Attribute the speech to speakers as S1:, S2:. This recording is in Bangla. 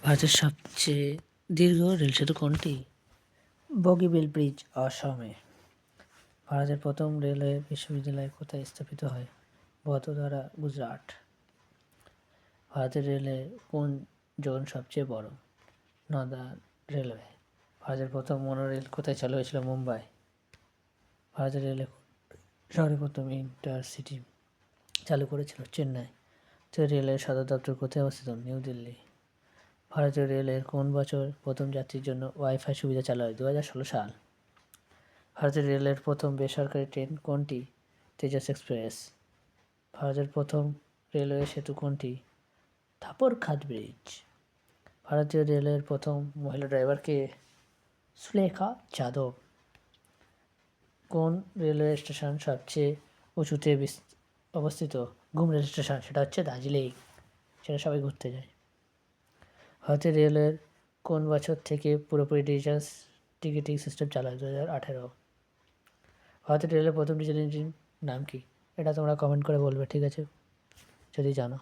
S1: ভারতের সবচেয়ে দীর্ঘ রেল সেতু কোনটি? বগিবিল ব্রিজ, অসমে। ভারতের প্রথম রেলওয়ে বিশ্ববিদ্যালয় কোথায় স্থাপিত হয়? বদোদরা, গুজরাট। ভারতের রেলের কোন জোন সবচেয়ে বড়? Northern railway. ভারতের প্রথম মনোরেল কোথায় চালু হয়েছিল? মুম্বাই। ভারতের রেলে শহরে প্রথম ইন্টারসিটি চালু করেছিল? চেন্নাই। রেলের সদর দপ্তর কোথায় অবস্থিত? নিউ দিল্লি। ভারতীয় রেলের কোন বছর প্রথম যাত্রীর জন্য ওয়াইফাই সুবিধা চালু হয়? 2016 সাল। ভারতের রেলের প্রথম বেসরকারি ট্রেন কোনটি? তেজস এক্সপ্রেস। ভারতের প্রথম রেলওয়ে সেতু কোনটি? থাপরখাদ ব্রিজ। ভারতীয় রেলের প্রথম মহিলা ড্রাইভার কে? সুলেখা যাদব। কোন রেলওয়ে স্টেশন সবচেয়ে উঁচুতে অবস্থিত? ঘুম রেল স্টেশন, সেটা হচ্ছে দার্জিলিং, সেটা সবাই ঘুরতে যায়। ভারতীয় রেলের কোন বছর থেকে পুরোপুরি ডিজিটাল টিকিটিং সিস্টেম চালু হয়? 2018। ভারতীয় রেলের প্রথম ডিজেল ইঞ্জিন নাম কি? এটা তোমরা কমেন্ট করে বলবে, ঠিক আছে, যদি জানো।